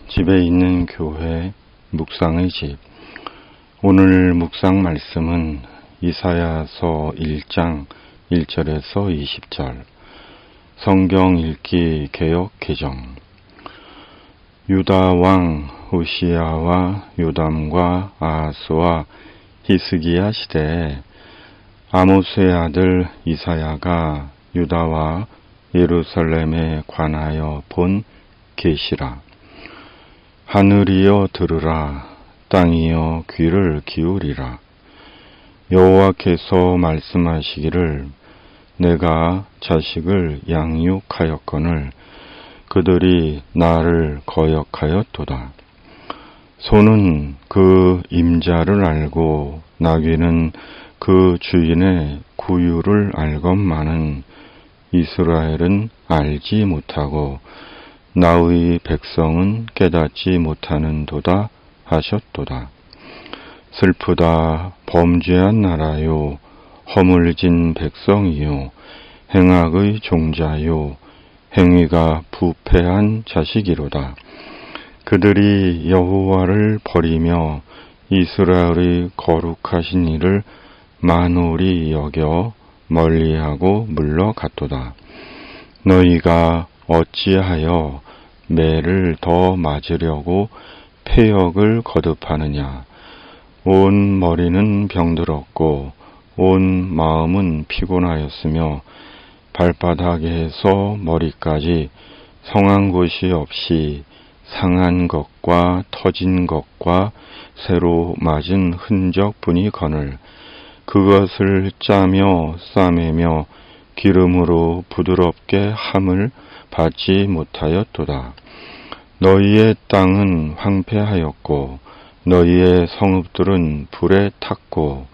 집에 있는 교회 묵상의 집. 오늘 묵상 말씀은 이사야서 1장 1절에서 20절. 성경 읽기 개역 개정. 유다 왕 우시야와 요담과 아하스와 히스기야 시대에 아모스의 아들 이사야가 유다와 예루살렘에 관하여 본 계시라. 하늘이여 들으라, 땅이여 귀를 기울이라. 여호와께서 말씀하시기를 내가 자식을 양육하였거늘 그들이 나를 거역하였도다. 소는 그 임자를 알고 나귀는 그 주인의 구유를 알건만은 이스라엘은 알지 못하고 나의 백성은 깨닫지 못하는도다 하셨도다. 슬프다 범죄한 나라요 허물진 백성이요 행악의 종자요 행위가 부패한 자식이로다. 그들이 여호와를 버리며 이스라엘의 거룩하신 이를 만홀히 여겨 멀리하고 물러갔도다. 너희가 어찌하여 매를 더 맞으려고 패역을 거듭하느냐. 온 머리는 병들었고 온 마음은 피곤하였으며 발바닥에서 머리까지 성한 곳이 없이 상한 것과 터진 것과 새로 맞은 흔적뿐이거늘 그것을 짜며 싸매며 기름으로 부드럽게 함을 받지 못하였도다. 너희의 땅은 황폐하였고 너희의 성읍들은 불에 탔고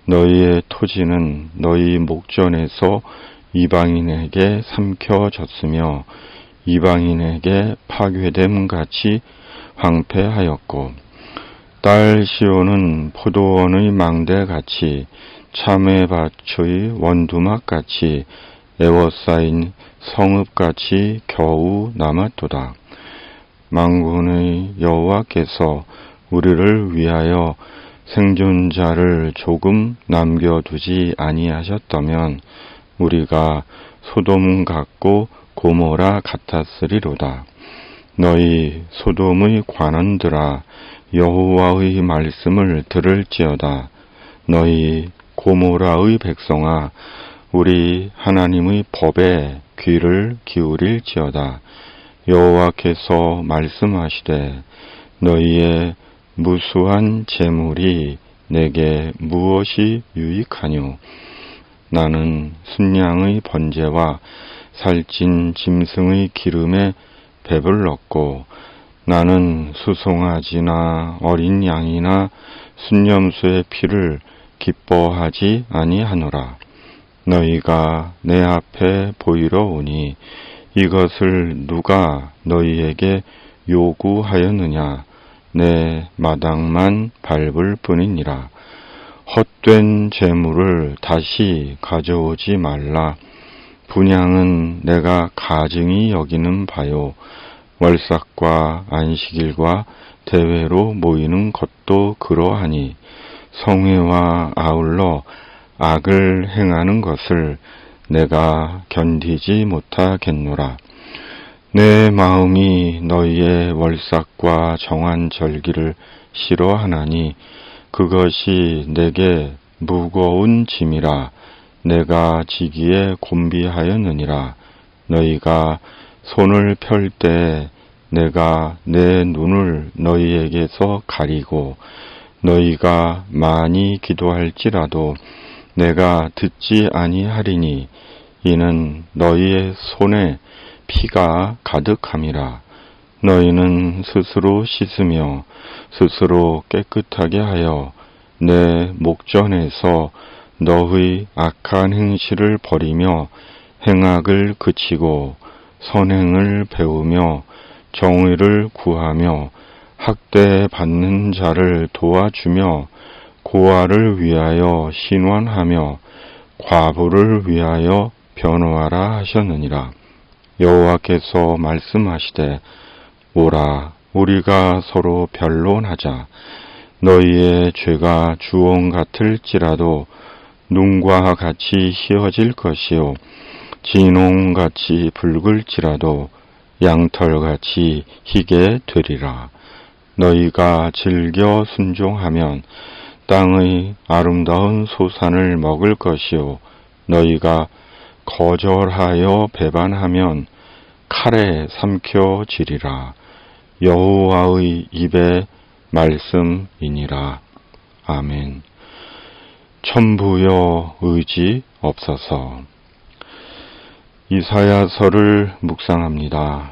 너희의 토지는 너희 목전에서 이방인에게 삼켜졌으며 이방인에게 파괴됨 같이 황폐하였고 딸 시온은 포도원의 망대같이 참외밭의 원두막같이 에워싸인 성읍같이 겨우 남았도다. 만군의 여호와께서 우리를 위하여 생존자를 조금 남겨두지 아니하셨다면 우리가 소돔 같고 고모라 같았으리로다. 너희 소돔의 관원들아 여호와의 말씀을 들을지어다. 너희 고모라의 백성아 우리 하나님의 법에 귀를 기울일지어다. 여호와께서 말씀하시되 너희의 무수한 재물이 내게 무엇이 유익하뇨. 나는 순양의 번제와 살찐 짐승의 기름에 배불렀고 나는 수송아지나 어린 양이나 순념수의 피를 기뻐하지 아니하노라. 너희가 내 앞에 보이러 오니 이것을 누가 너희에게 요구하였느냐. 내 마당만 밟을 뿐이니라. 헛된 재물을 다시 가져오지 말라. 분향은 내가 가증히 여기는 바요. 월삭과 안식일과 대회로 모이는 것도 그러하니 성회와 아울러 악을 행하는 것을 내가 견디지 못하겠노라. 내 마음이 너희의 월삭과 정한 절기를 싫어하나니 그것이 내게 무거운 짐이라. 내가 지기에 곤비하였느니라. 너희가 손을 펼 때 내가 내 눈을 너희에게서 가리고 너희가 많이 기도할지라도 내가 듣지 아니하리니 이는 너희의 손에 피가 가득함이라. 너희는 스스로 씻으며 스스로 깨끗하게 하여 내 목전에서 너의 악한 행실을 버리며 행악을 그치고 선행을 배우며 정의를 구하며 학대받는 자를 도와주며 고아를 위하여 신원하며 과부를 위하여 변호하라 하셨느니라. 여호와께서 말씀하시되 오라 우리가 서로 변론하자. 너희의 죄가 주홍 같을지라도 눈과 같이 희어질 것이요 진홍같이 붉을지라도 양털같이 희게 되리라. 너희가 즐겨 순종하면 땅의 아름다운 소산을 먹을 것이요 너희가 거절하여 배반하면 칼에 삼켜지리라. 여호와의 입의 말씀이니라. 아멘. 천부여 의지 없어서. 이사야서를 묵상합니다.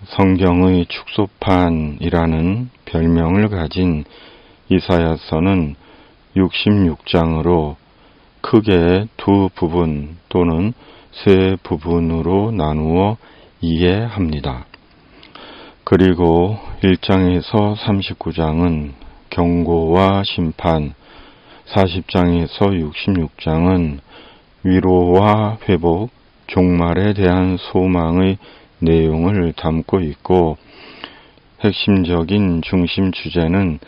성경의 축소판이라는 별명을 가진 이사야서는 66장으로 크게 두 부분 또는 세 부분으로 나누어 이해합니다. 그리고 1장에서 39장은 경고와 심판, 40장에서 66장은 위로와 회복, 종말에 대한 소망의 내용을 담고 있고 핵심적인 중심 주제는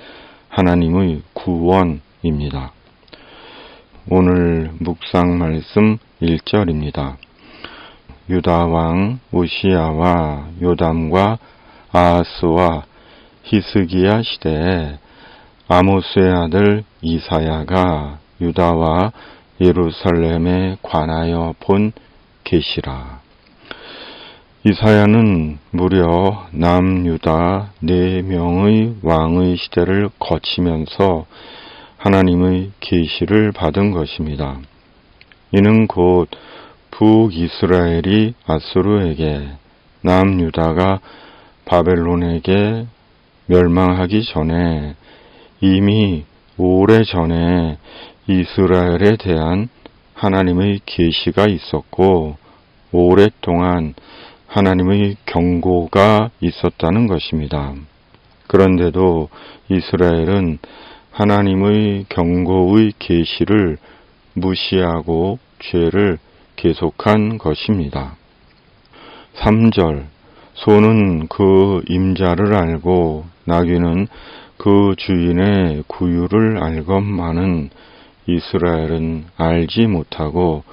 하나님의 구원입니다. 오늘 묵상 말씀 1절입니다. 유다 왕 우시야와 요담과 아하스와 히스기야 시대에 아모스의 아들 이사야가 유다와 예루살렘에 관하여 본 계시라. 이사야는 무려 남유다 4명의 왕의 시대를 거치면서 하나님의 계시를 받은 것입니다. 이는 곧 북이스라엘이 아수르에게, 남유다가 바벨론에게 멸망하기 전에 이미 오래전에 이스라엘에 대한 하나님의 계시가 있었고 오랫동안 하나님의 경고가 있었다는 것입니다. 그런데도 이스라엘은 하나님의 경고의 계시를 무시하고 죄를 계속한 것입니다. 3절 소는 그 임자를 알고 나귀는 그 주인의 구유를 알건만은 이스라엘은 알지 못하고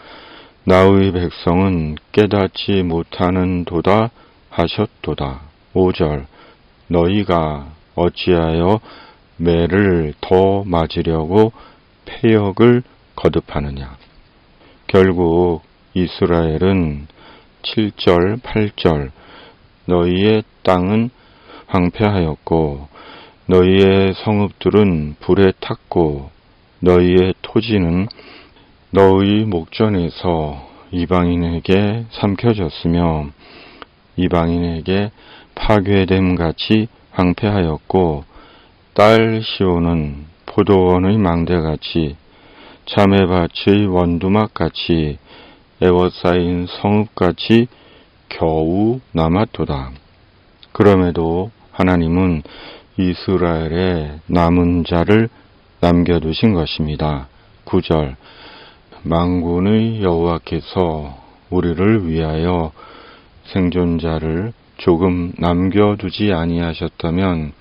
나의 백성은 깨닫지 못하는 도다 하셨도다. 5절 너희가 어찌하여 매를 더 맞으려고 패역을 거듭하느냐. 결국 이스라엘은 7절, 8절 너희의 땅은 황폐하였고 너희의 성읍들은 불에 탔고 너희의 토지는 너희 목전에서 이방인에게 삼켜졌으며 이방인에게 파괴됨 같이 황폐하였고 딸 시온은 포도원의 망대같이 자매밭의 원두막같이 에워싸인 성읍같이 겨우 남았도다. 그럼에도 하나님은 이스라엘의 남은 자를 남겨두신 것입니다. 9절 만군의 여호와께서 우리를 위하여 생존자를 조금 남겨두지 아니하셨다면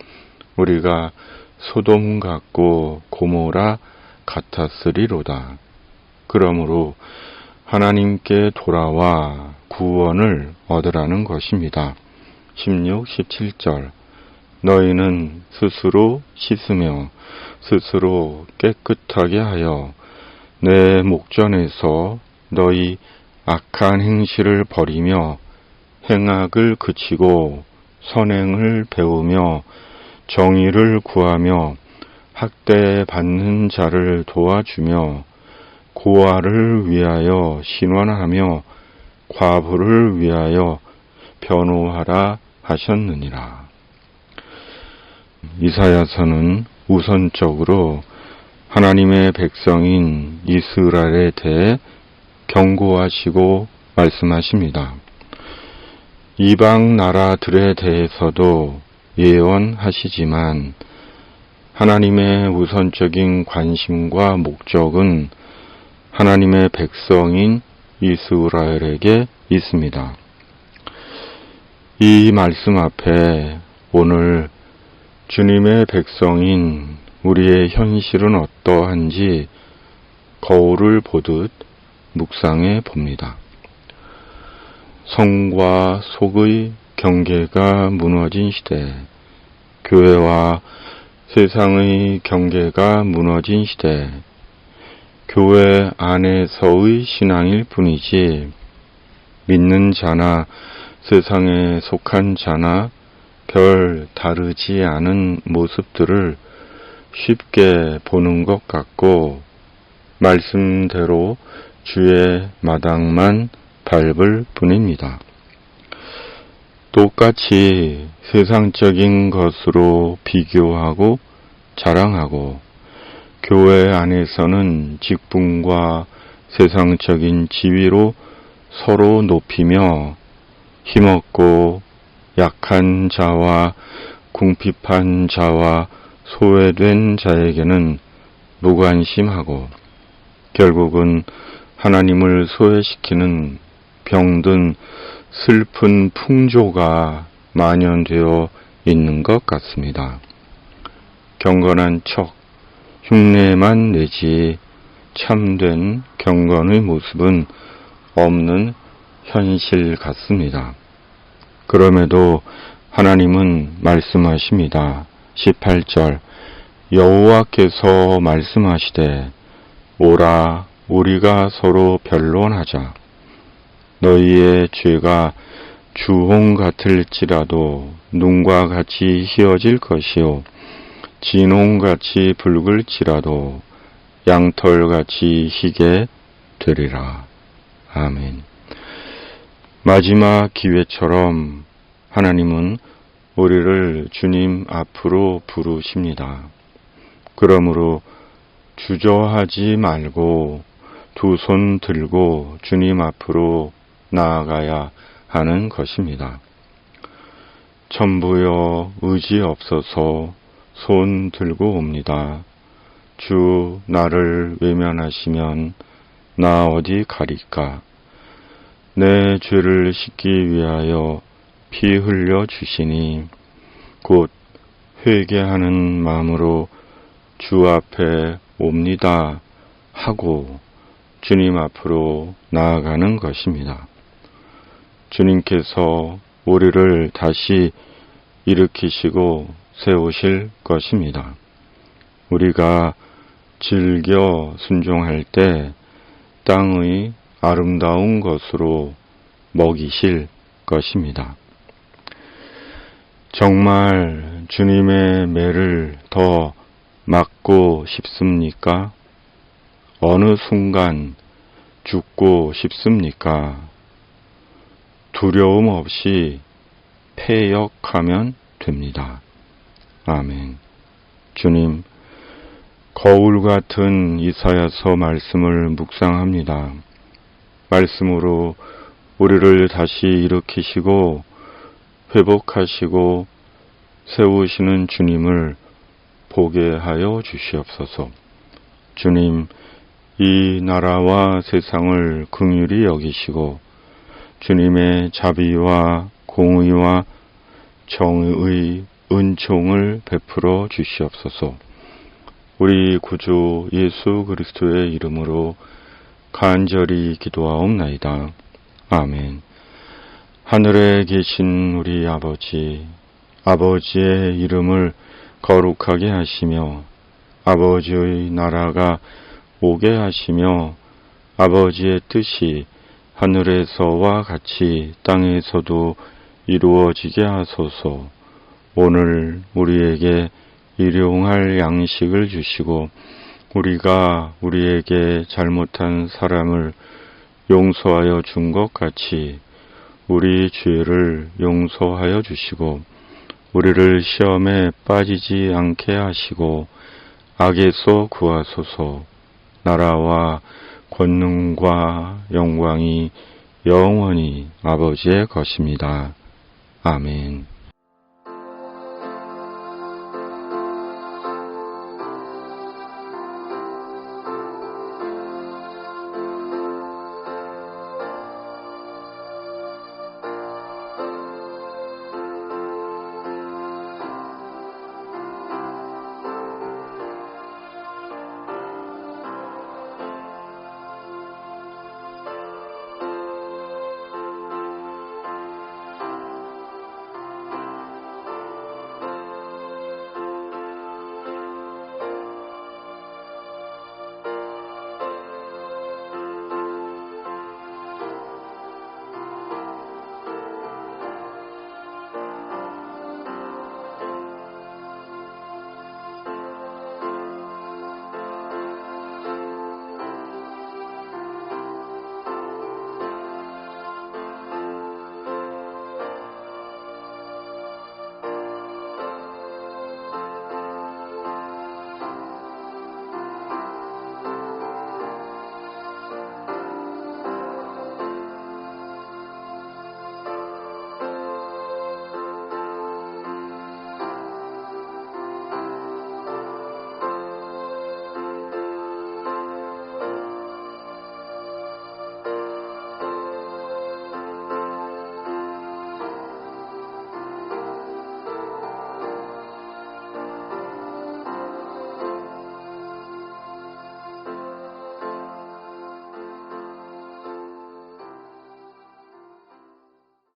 우리가 소돔 같고 고모라 같았으리로다. 그러므로 하나님께 돌아와 구원을 얻으라는 것입니다. 16, 17절 너희는 스스로 씻으며 스스로 깨끗하게 하여 내 목전에서 너희 악한 행실을 버리며 행악을 그치고 선행을 배우며 정의를 구하며 학대받는 자를 도와주며 고아를 위하여 신원하며 과부를 위하여 변호하라 하셨느니라. 이사야서는 우선적으로 하나님의 백성인 이스라엘에 대해 경고하시고 말씀하십니다. 이방 나라들에 대해서도 예언하시지만 하나님의 우선적인 관심과 목적은 하나님의 백성인 이스라엘에게 있습니다. 이 말씀 앞에 오늘 주님의 백성인 우리의 현실은 어떠한지 거울을 보듯 묵상해 봅니다. 성과 속의 경계가 무너진 시대, 교회와 세상의 경계가 무너진 시대, 교회 안에서의 신앙일 뿐이지 믿는 자나 세상에 속한 자나 별 다르지 않은 모습들을 쉽게 보는 것 같고 말씀대로 주의 마당만 밟을 뿐입니다. 똑같이 세상적인 것으로 비교하고 자랑하고 교회 안에서는 직분과 세상적인 지위로 서로 높이며 힘없고 약한 자와 궁핍한 자와 소외된 자에게는 무관심하고 결국은 하나님을 소외시키는 병든 슬픈 풍조가 만연되어 있는 것 같습니다. 경건한 척, 흉내만 내지 참된 경건의 모습은 없는 현실 같습니다. 그럼에도 하나님은 말씀하십니다. 18절 여호와께서 말씀하시되 오라 우리가 서로 변론하자. 너희의 죄가 주홍 같을지라도 눈과 같이 희어질 것이요 진홍같이 붉을지라도 양털같이 희게 되리라. 아멘. 마지막 기회처럼 하나님은 우리를 주님 앞으로 부르십니다. 그러므로 주저하지 말고 두 손 들고 주님 앞으로 나아가야 하는 것입니다. 천부여 의지 없어서 손 들고 옵니다. 주 나를 외면하시면 나 어디 가리까? 내 죄를 씻기 위하여 피 흘려 주시니 곧 회개하는 마음으로 주 앞에 옵니다 하고 주님 앞으로 나아가는 것입니다. 주님께서 우리를 다시 일으키시고 세우실 것입니다. 우리가 즐겨 순종할 때 땅의 아름다운 것으로 먹이실 것입니다. 정말 주님의 매를 더 맞고 싶습니까? 어느 순간 죽고 싶습니까? 두려움 없이 패역하면 됩니다. 아멘. 주님, 거울 같은 이사야서 말씀을 묵상합니다. 말씀으로 우리를 다시 일으키시고 회복하시고 세우시는 주님을 보게 하여 주시옵소서. 주님, 이 나라와 세상을 긍휼히 여기시고 주님의 자비와 공의와 정의의 은총을 베풀어 주시옵소서. 우리 구주 예수 그리스도의 이름으로 간절히 기도하옵나이다. 아멘. 하늘에 계신 우리 아버지, 아버지의 이름을 거룩하게 하시며 아버지의 나라가 오게 하시며 아버지의 뜻이 하늘에서와 같이 땅에서도 이루어지게 하소서. 오늘 우리에게 일용할 양식을 주시고 우리가 우리에게 잘못한 사람을 용서하여 준 것 같이 우리 죄를 용서하여 주시고 우리를 시험에 빠지지 않게 하시고 악에서 구하소서. 나라와 권능과 영광이 영원히 아버지의 것입니다. 아멘.